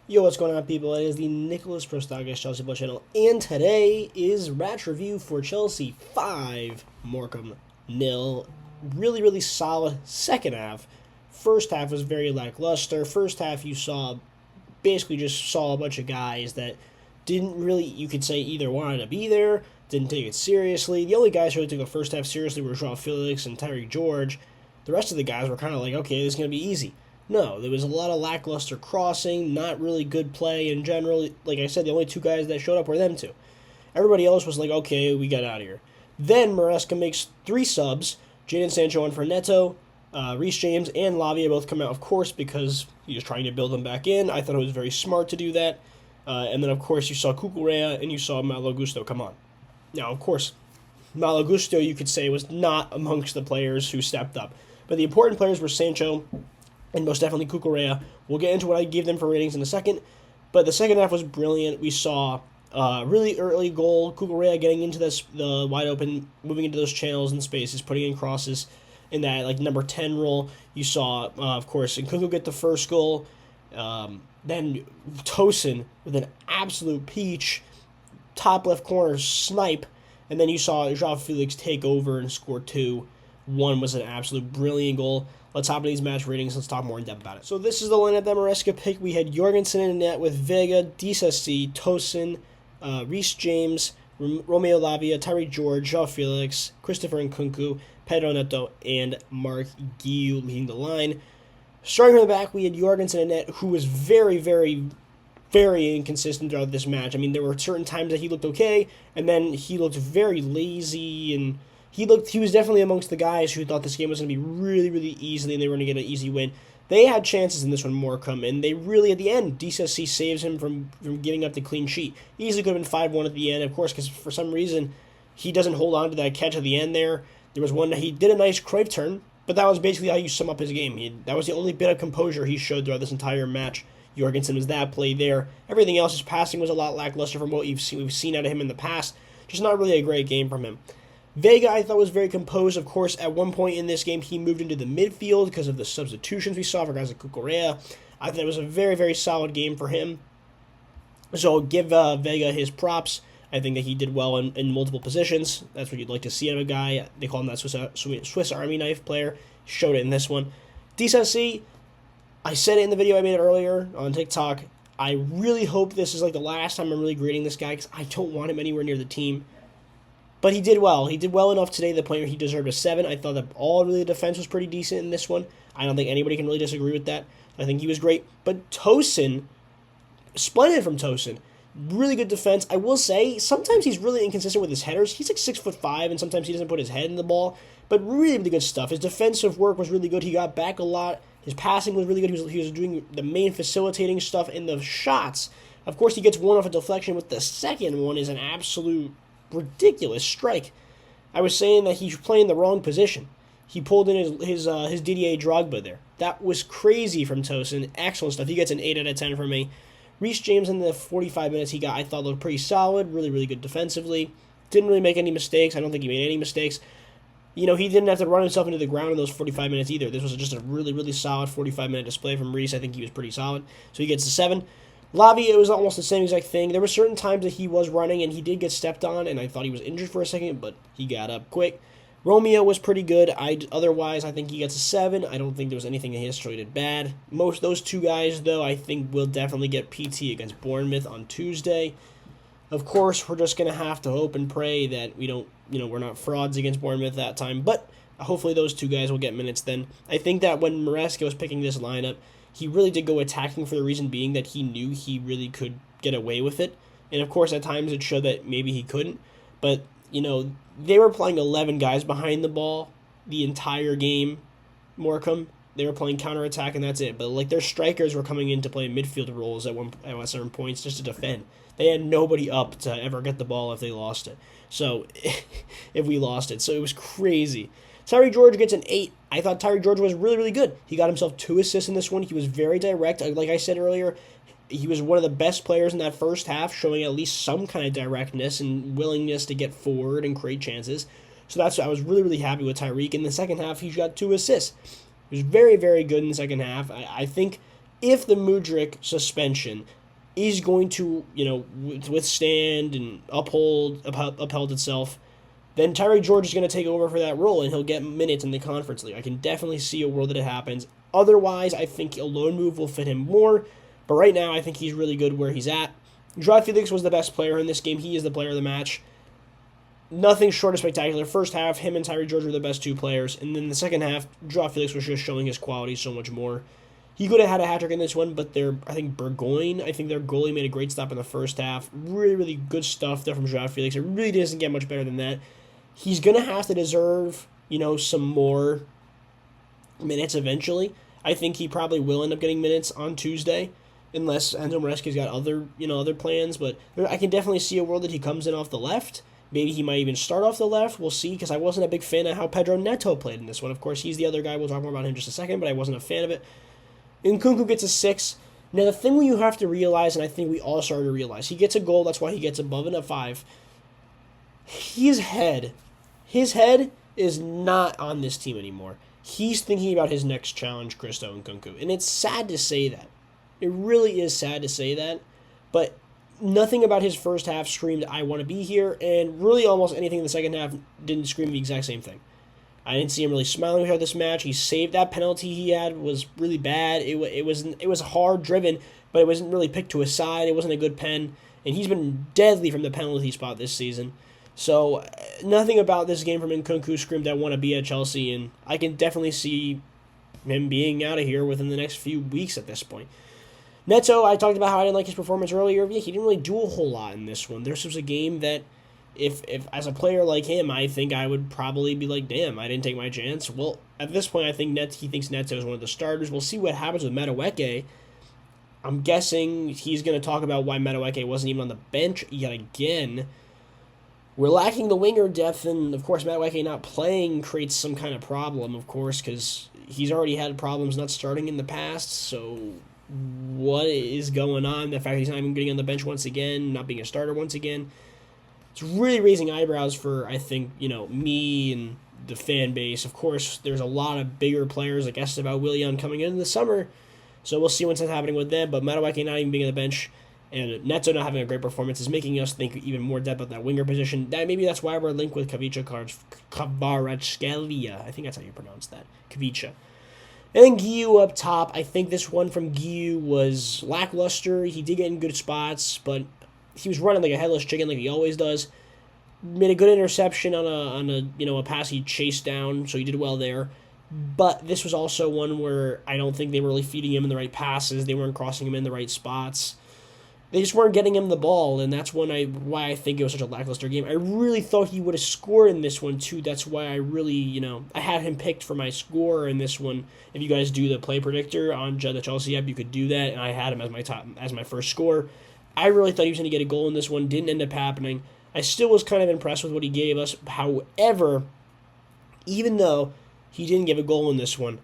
Yo, what's going on, people? It is the Nicholas Prostagas Chelsea Football Channel, and today is Ratch Review for Chelsea 5, Morecambe nil. Really, really solid second half. First half was very lackluster. First half, you basically just saw a bunch of guys that didn't really, you could say, either wanted to be there, didn't take it seriously. The only guys who really took the first half seriously were Joao Felix and Tyreek George. The rest of the guys were kind of like, okay, this is going to be easy. No, there was a lot of lackluster crossing, not really good play in general. Like I said, the only two guys that showed up were them two. Everybody else was like, okay, we got out of here. Then Maresca makes three subs. Jadon Sancho and Neto, Reece James and Lavia both come out, of course, because he was trying to build them back in. I thought it was very smart to do that. And then, of course, you saw Cucu and you saw Malo Gusto come on. Now, of course, Malo Gusto, you could say, was not amongst the players who stepped up. But the important players were Sancho and most definitely Cucu. We'll get into what I gave them for ratings in a second. But the second half was brilliant. We saw a really early goal. Cucu getting into the wide open, moving into those channels and spaces, putting in crosses in that number 10 role. You saw, of course, Nkunku get the first goal. Then Tosin with an absolute peach, top left corner snipe. And then you saw Joao Felix take over and score two. One was an absolute brilliant goal. Let's hop into these match ratings. Let's talk more in depth about it. So this is the lineup that Maresca picked. We had Jorgensen in net with Vega, Disasi, Tosin, Reece James, Romeo Lavia, Tyreek George, Joao Felix, Christopher Nkunku, Pedro Neto, and Mark Guiu leading the line. Starting from the back, we had Jorgensen in net, who was very, very, very inconsistent throughout this match. I mean, there were certain times that he looked okay, and then he looked very lazy, and he was definitely amongst the guys who thought this game was going to be really, really easy and they were going to get an easy win. They had chances in this one, Morecambe, and they really, at the end, DCSC saves him from giving up the clean sheet. He easily could have been 5-1 at the end, of course, because for some reason he doesn't hold on to that catch at the end there. There was one that he did a nice Cruyff turn, but that was basically how you sum up his game. That was the only bit of composure he showed throughout this entire match. Jorgensen was that play there. Everything else, his passing was a lot lackluster from what we've seen out of him in the past. Just not really a great game from him. Vega, I thought, was very composed. Of course, at one point in this game, he moved into the midfield because of the substitutions we saw for guys like Cucu. I thought it was a very, very solid game for him. So I'll give Vega his props. I think that he did well in multiple positions. That's what you'd like to see out of a guy. They call him that Swiss Army knife player. Showed it in this one. DCSC, I said it in the video I made earlier on TikTok. I really hope this is like the last time I'm really grading this guy because I don't want him anywhere near the team. But he did well. He did well enough today to the point where he deserved a 7. I thought that all really the defense was pretty decent in this one. I don't think anybody can really disagree with that. I think he was great. But Tosin, splendid from Tosin. Really good defense. I will say, sometimes he's really inconsistent with his headers. He's like 6'5", and sometimes he doesn't put his head in the ball. But really, really good stuff. His defensive work was really good. He got back a lot. His passing was really good. He was doing the main facilitating stuff in the shots. Of course, he gets one off a deflection, with the second one is an absolute ridiculous strike. I was saying that he's playing the wrong position. He pulled in his Didier Drogba there. That was crazy from Tosin. Excellent stuff. He gets an 8 out of 10 from me. Reece James in the 45 minutes he got, I thought looked pretty solid. Really, really good defensively. Didn't really make any mistakes. I don't think he made any mistakes. He didn't have to run himself into the ground in those 45 minutes either. This was just a really, really solid 45-minute display from Reece. I think he was pretty solid. So he gets a 7. Lavia, it was almost the same exact thing. There were certain times that he was running and he did get stepped on, and I thought he was injured for a second, but he got up quick. Romeo was pretty good. Otherwise, I think he gets a 7. I don't think there was anything that he necessarily did bad. Those two guys, though, I think will definitely get PT against Bournemouth on Tuesday. Of course, we're just going to have to hope and pray that we're not frauds against Bournemouth that time, but hopefully those two guys will get minutes then. I think that when Maresca was picking this lineup, he really did go attacking for the reason being that he knew he really could get away with it. And of course, at times it showed that maybe he couldn't. But, they were playing 11 guys behind the ball the entire game, Morecambe. They were playing counterattack and that's it. But, their strikers were coming in to play midfield roles at certain points just to defend. They had nobody up to ever get the ball if they lost it. So, if we lost it. So, it was crazy. Tyreek George gets an 8. I thought Tyreek George was really, really good. He got himself 2 assists in this one. He was very direct. Like I said earlier, he was one of the best players in that first half, showing at least some kind of directness and willingness to get forward and create chances. So I was really, really happy with Tyreek. In the second half, he got 2 assists. He was very, very good in the second half. I think if the Mudryk suspension is going to, withstand and upheld itself, then Tyree George is going to take over for that role, and he'll get minutes in the Conference League. I can definitely see a world that it happens. Otherwise, I think a loan move will fit him more, but right now I think he's really good where he's at. Joao Felix was the best player in this game. He is the player of the match. Nothing short of spectacular. First half, him and Tyree George were the best two players, and then the second half, Joao Felix was just showing his quality so much more. He could have had a hat-trick in this one, but I think Burgoyne, their goalie made a great stop in the first half. Really, really good stuff there from Joao Felix. It really doesn't get much better than that. He's going to have to deserve, some more minutes eventually. I think he probably will end up getting minutes on Tuesday, unless Enzo Maresca's got other plans. But I can definitely see a world that he comes in off the left. Maybe he might even start off the left. We'll see, because I wasn't a big fan of how Pedro Neto played in this one. Of course, he's the other guy. We'll talk more about him in just a second, but I wasn't a fan of it. And Nkunku gets a 6. Now, the thing you have to realize, and I think we all started to realize, he gets a goal. That's why he gets above and a 5. His head is not on this team anymore. He's thinking about his next challenge, Christo Nkunku. And it's sad to say that. It really is sad to say that. But nothing about his first half screamed, I want to be here. And really almost anything in the second half didn't scream the exact same thing. I didn't see him really smiling throughout this match. He saved that penalty he had was really bad. It was hard driven, but it wasn't really picked to his side. It wasn't a good pen. And he's been deadly from the penalty spot this season. So nothing about this game from Nkunku screamed I want to be at Chelsea, and I can definitely see him being out of here within the next few weeks at this point. Neto, I talked about how I didn't like his performance earlier. Yeah, he didn't really do a whole lot in this one. This was a game that if as a player like him, I think I would probably be like, damn, I didn't take my chance. Well, at this point, I think he thinks Neto is one of the starters. We'll see what happens with Madueke. I'm guessing he's going to talk about why Madueke wasn't even on the bench yet again. We're lacking the winger depth, and of course Madueke not playing creates some kind of problem, of course, because he's already had problems not starting in the past, so what is going on? The fact that he's not even getting on the bench once again, not being a starter once again, it's really raising eyebrows for, I think, me and the fan base. Of course, there's a lot of bigger players like Esteban Willian coming in the summer, so we'll see what's happening with them, but Madueke not even being on the bench, and Neto not having a great performance is making us think even more depth about that winger position. Maybe that's why we're linked with Kavicha Kvaratskhelia. I think that's how you pronounce that. Kavicha. And then Guiu up top. I think this one from Guiu was lackluster. He did get in good spots, but he was running like a headless chicken like he always does. Made a good interception on a pass he chased down, so he did well there. But this was also one where I don't think they were really feeding him in the right passes. They weren't crossing him in the right spots. They just weren't getting him the ball, and that's why I think it was such a lackluster game. I really thought he would have scored in this one, too. That's why I really, I had him picked for my score in this one. If you guys do the play predictor on the Chelsea app, you could do that, and I had him as my first score. I really thought he was going to get a goal in this one. Didn't end up happening. I still was kind of impressed with what he gave us. However, even though he didn't give a goal in this one,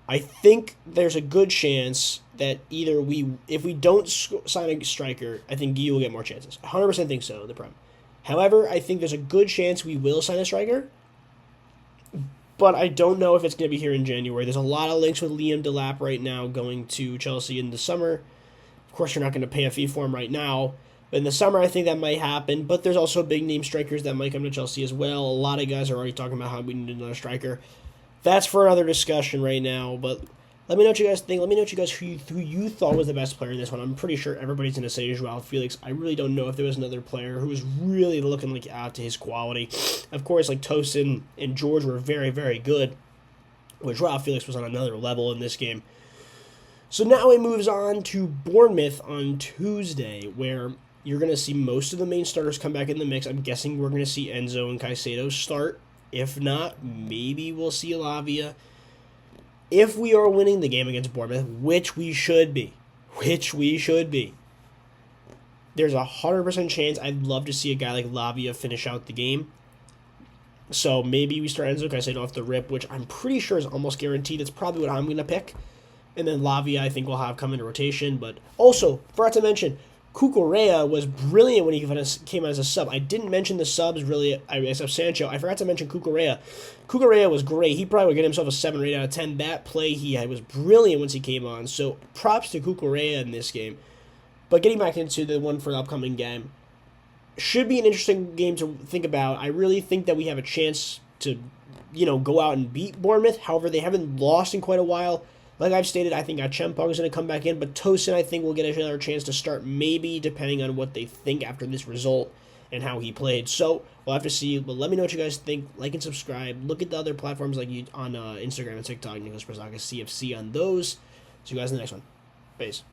I think there's a good chance that if we don't sign a striker, I think Guy will get more chances. 100% think so in the Prem. However, I think there's a good chance we will sign a striker, but I don't know if it's going to be here in January. There's a lot of links with Liam Delap right now going to Chelsea in the summer. Of course, you're not going to pay a fee for him right now, but in the summer, I think that might happen. But there's also big-name strikers that might come to Chelsea as well. A lot of guys are already talking about how we need another striker. That's for another discussion right now, but let me know what you guys think. Let me know who you thought was the best player in this one. I'm pretty sure everybody's going to say Joao Felix. I really don't know if there was another player who was really looking like out to his quality. Of course, like Tosin and George were very, very good, but Joao Felix was on another level in this game. So now it moves on to Bournemouth on Tuesday, where you're going to see most of the main starters come back in the mix. I'm guessing we're going to see Enzo and Caicedo start. If not, maybe we'll see Lavia. If we are winning the game against Bournemouth, which we should be, there's a 100% chance I'd love to see a guy like Lavia finish out the game. So maybe we start Enzo Caicedo off the rip, which I'm pretty sure is almost guaranteed. That's probably what I'm going to pick. And then Lavia I think we'll have come into rotation. But also, forgot to mention, Cucurella was brilliant when he came out as a sub. I didn't mention the subs, really, except Sancho. I forgot to mention Cucurella. Cucurella was great. He probably would get himself a 7 or 8 out of 10. That play he had was brilliant once he came on. So props to Cucurella in this game. But getting back into the one for the upcoming game, should be an interesting game to think about. I really think that we have a chance to, go out and beat Bournemouth. However, they haven't lost in quite a while. Like I've stated, I think Achempong is going to come back in, but Tosin, I think, will get another chance to start, maybe, depending on what they think after this result and how he played. So, we'll have to see, but let me know what you guys think. Like and subscribe. Look at the other platforms like on Instagram and TikTok, Nicholas Prazakas CFC on those. See you guys in the next one. Peace.